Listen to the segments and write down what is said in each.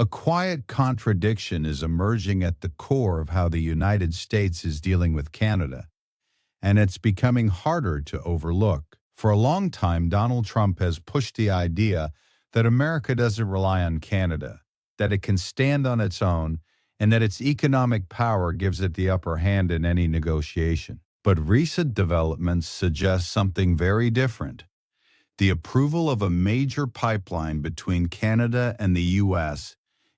A quiet contradiction is emerging at the core of how the United States is dealing with Canada, and it's becoming harder to overlook. For a long time, Donald Trump has pushed the idea that America doesn't rely on Canada, that it can stand on its own, and that its economic power gives it the upper hand in any negotiation. But recent developments suggest something very different. The approval of a major pipeline between Canada and the U.S.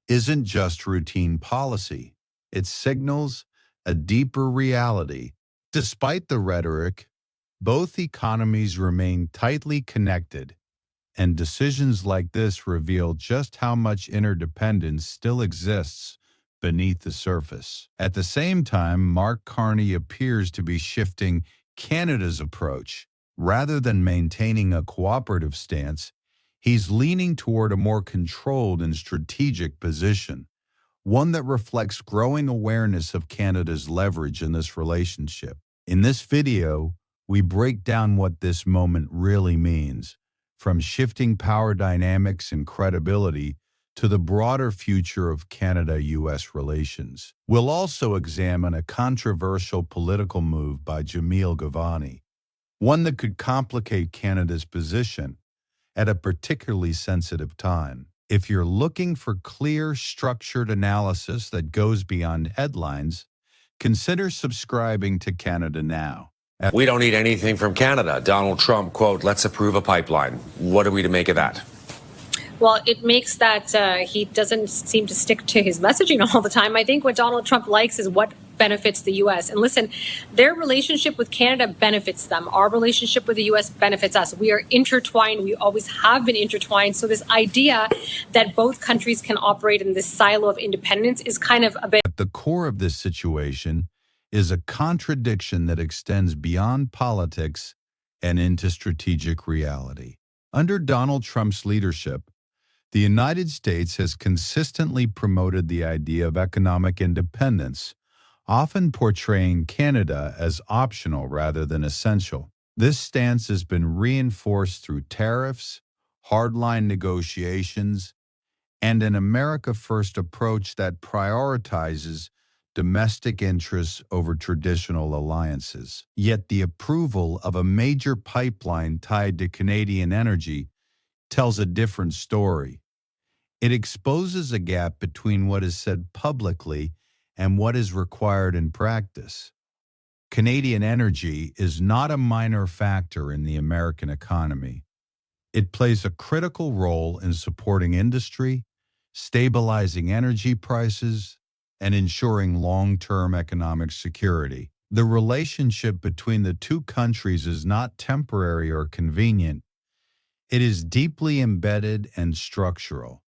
isn't just routine policy. It signals a deeper reality. Despite the rhetoric, both economies remain tightly connected, and decisions like this reveal just how much interdependence still exists beneath the surface. At the same time, Mark Carney appears to be shifting Canada's approach. Rather than maintaining a cooperative stance, he's leaning toward a more controlled and strategic position, one that reflects growing awareness of Canada's leverage in this relationship. In this video, we break down what this moment really means, from shifting power dynamics and credibility to the broader future of Canada-U.S. relations. We'll also examine a controversial political move by Jamil Ghavani, one that could complicate Canada's position at a particularly sensitive time. If you're looking for clear, structured analysis that goes beyond headlines, consider subscribing to Canada Now. We don't need anything from Canada. Donald Trump, quote, let's approve a pipeline. What are we to make of that? Well, it makes that he doesn't seem to stick to his messaging all the time. I think what Donald Trump likes is what benefits the U.S. And listen, their relationship with Canada benefits them. Our relationship with the U.S. benefits us. We are intertwined. We always have been intertwined. So this idea that both countries can operate in this silo of independence is kind of a bit... At the core of this situation is a contradiction that extends beyond politics and into strategic reality. Under Donald Trump's leadership, the United States has consistently promoted the idea of economic independence, often portraying Canada as optional rather than essential. This stance has been reinforced through tariffs, hardline negotiations, and an America First approach that prioritizes domestic interests over traditional alliances. Yet the approval of a major pipeline tied to Canadian energy tells a different story. It exposes a gap between what is said publicly and what is required in practice. Canadian energy is not a minor factor in the American economy. It plays a critical role in supporting industry, stabilizing energy prices, and ensuring long-term economic security. The relationship between the two countries is not temporary or convenient. It is deeply embedded and structural.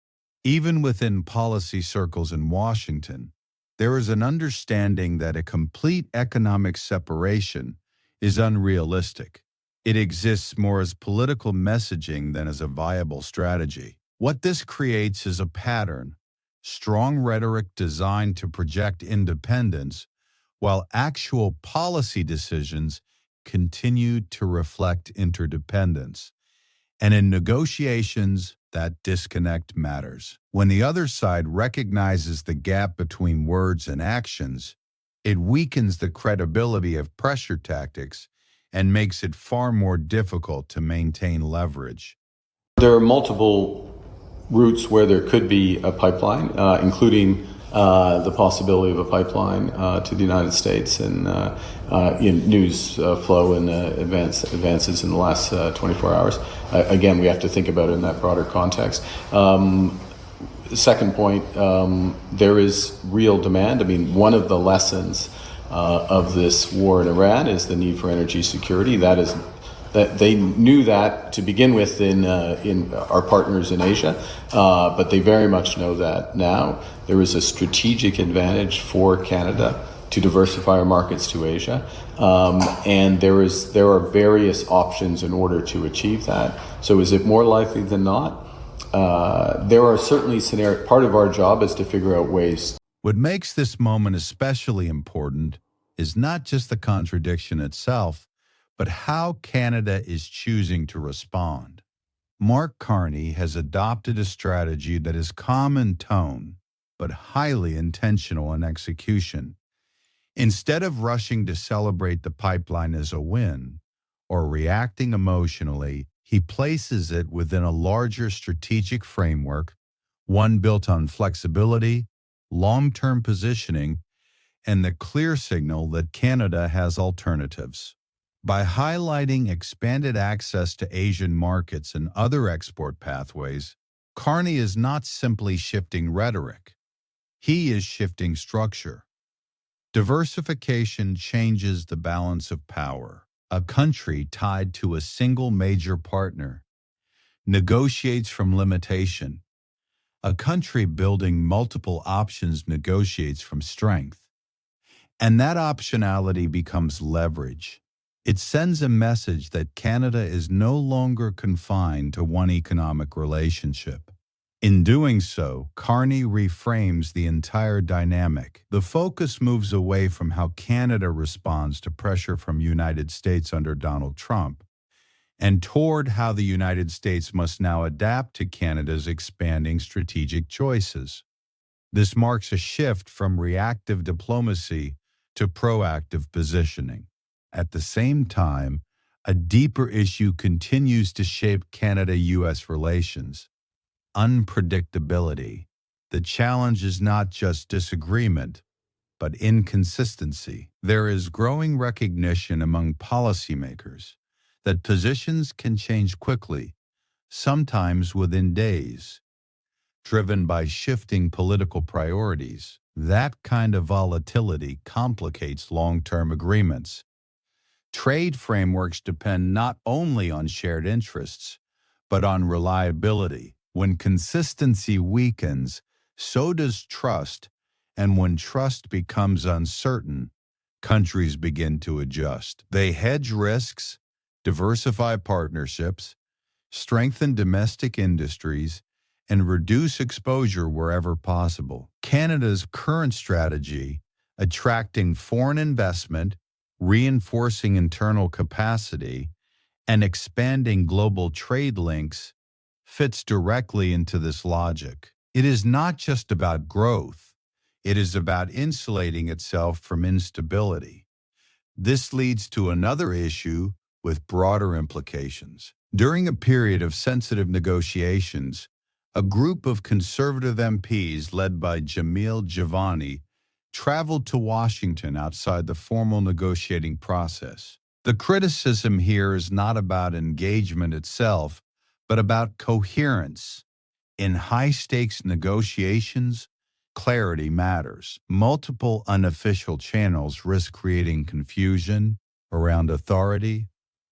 Even within policy circles in Washington, there is an understanding that a complete economic separation is unrealistic. It exists more as political messaging than as a viable strategy. What this creates is a pattern, strong rhetoric designed to project independence, while actual policy decisions continue to reflect interdependence. And in negotiations, that disconnect matters. When the other side recognizes the gap between words and actions, it weakens the credibility of pressure tactics and makes it far more difficult to maintain leverage. There are multiple routes where there could be a pipeline, including the possibility of a pipeline to the United States, and in news flow and advances in the last 24 hours. Again, we have to think about it in that broader context. Second point, there is real demand. I mean, one of the lessons of this war in Iran is the need for energy security. That they knew that to begin with in our partners in Asia, but they very much know that now. There is a strategic advantage for Canada to diversify our markets to Asia, and there are various options in order to achieve that. So is it more likely than not? There are certainly scenarios. Part of our job is to figure out ways. What makes this moment especially important is not just the contradiction itself, but how Canada is choosing to respond. Mark Carney has adopted a strategy that is calm in tone, but highly intentional in execution. Instead of rushing to celebrate the pipeline as a win or reacting emotionally, he places it within a larger strategic framework, one built on flexibility, long-term positioning, and the clear signal that Canada has alternatives. By highlighting expanded access to Asian markets and other export pathways, Carney is not simply shifting rhetoric. He is shifting structure. Diversification changes the balance of power. A country tied to a single major partner negotiates from limitation. A country building multiple options negotiates from strength. And that optionality becomes leverage. It sends a message that Canada is no longer confined to one economic relationship. In doing so, Carney reframes the entire dynamic. The focus moves away from how Canada responds to pressure from the United States under Donald Trump and toward how the United States must now adapt to Canada's expanding strategic choices. This marks a shift from reactive diplomacy to proactive positioning. At the same time, a deeper issue continues to shape Canada-U.S. relations: unpredictability. The challenge is not just disagreement, but inconsistency. There is growing recognition among policymakers that positions can change quickly, sometimes within days, driven by shifting political priorities. That kind of volatility complicates long-term agreements. Trade frameworks depend not only on shared interests, but on reliability. When consistency weakens, so does trust, and when trust becomes uncertain, countries begin to adjust. They hedge risks, diversify partnerships, strengthen domestic industries, and reduce exposure wherever possible. Canada's current strategy, attracting foreign investment, reinforcing internal capacity, and expanding global trade links, fits directly into this logic. It is not just about growth, it is about insulating itself from instability. This leads to another issue with broader implications. During a period of sensitive negotiations, a group of conservative MPs led by Jamil Javani traveled to Washington outside the formal negotiating process. The criticism here is not about engagement itself, but about coherence. In high-stakes negotiations, clarity matters. Multiple unofficial channels risk creating confusion around authority,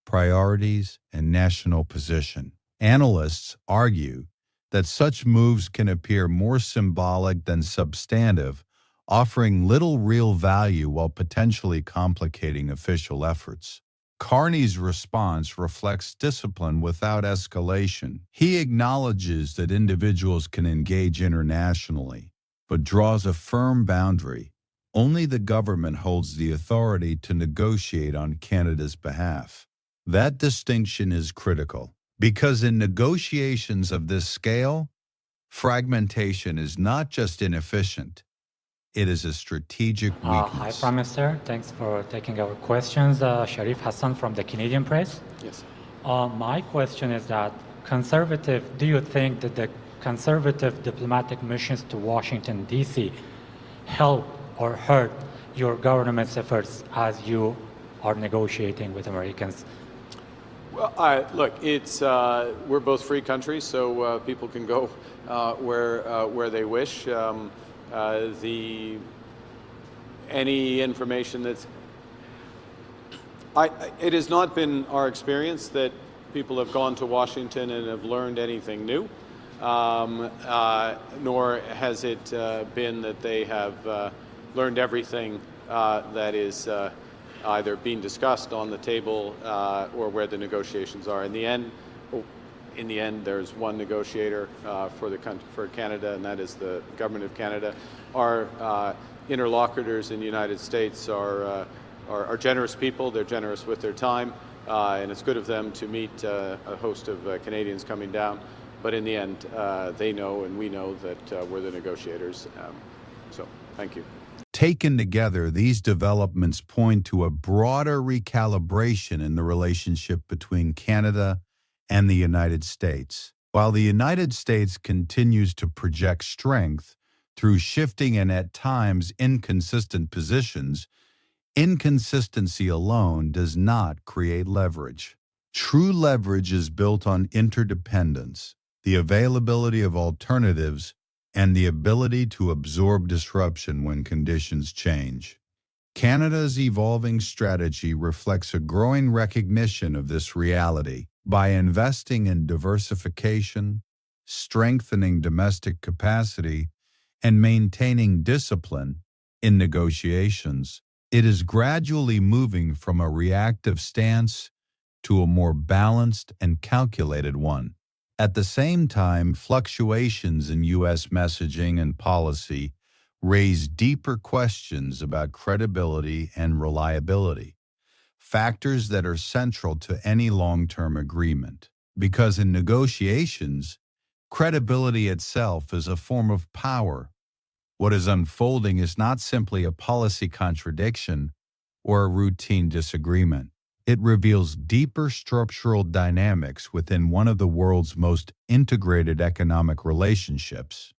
priorities, and national position. Analysts argue that such moves can appear more symbolic than substantive, offering little real value while potentially complicating official efforts. Carney's response reflects discipline without escalation. He acknowledges that individuals can engage internationally, but draws a firm boundary. Only the government holds the authority to negotiate on Canada's behalf. That distinction is critical, because in negotiations of this scale, fragmentation is not just inefficient, it is a strategic weakness. Hi, Prime Minister. Thanks for taking our questions. Sharif Hassan from the Canadian Press. Yes. My question is that do you think that the conservative diplomatic missions to Washington, D.C. help or hurt your government's efforts as you are negotiating with Americans? Well, look, we're both free countries, so people can go where they wish. Any information it has not been our experience that people have gone to Washington and have learned anything new, nor has it been that they have learned everything that is either being discussed on the table or where the negotiations are. In the end, there's one negotiator for Canada, and that is the government of Canada. Our interlocutors in the United States are generous people. They're generous with their time. and it's good of them to meet a host of Canadians coming down. But in the end, they know and we know that we're the negotiators. So thank you. Taken together, these developments point to a broader recalibration in the relationship between Canada and the United States. While the United States continues to project strength through shifting and at times inconsistent positions, inconsistency alone does not create leverage. True leverage is built on interdependence, the availability of alternatives, and the ability to absorb disruption when conditions change. Canada's evolving strategy reflects a growing recognition of this reality. By investing in diversification, strengthening domestic capacity, and maintaining discipline in negotiations, it is gradually moving from a reactive stance to a more balanced and calculated one. At the same time, fluctuations in U.S. messaging and policy raise deeper questions about credibility and reliability, factors that are central to any long-term agreement. Because in negotiations, credibility itself is a form of power. What is unfolding is not simply a policy contradiction or a routine disagreement. It reveals deeper structural dynamics within one of the world's most integrated economic relationships.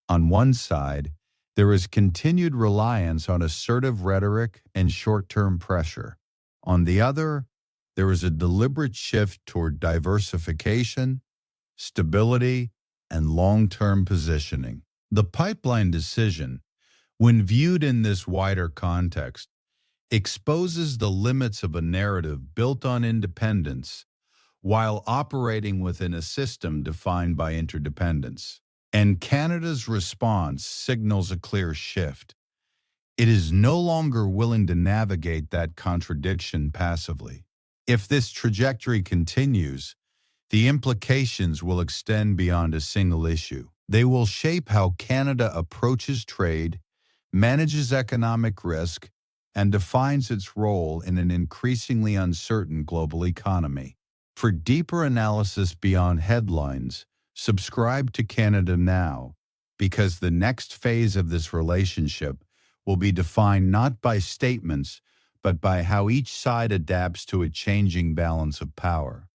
On one side, there is continued reliance on assertive rhetoric and short-term pressure. On the other, there is a deliberate shift toward diversification, stability, and long-term positioning. The pipeline decision, when viewed in this wider context, exposes the limits of a narrative built on independence while operating within a system defined by interdependence. And Canada's response signals a clear shift. It is no longer willing to navigate that contradiction passively. If this trajectory continues, the implications will extend beyond a single issue. They will shape how Canada approaches trade, manages economic risk, and defines its role in an increasingly uncertain global economy. For deeper analysis beyond headlines, subscribe to Canada Now, because the next phase of this relationship will be defined not by statements, but by how each side adapts to a changing balance of power.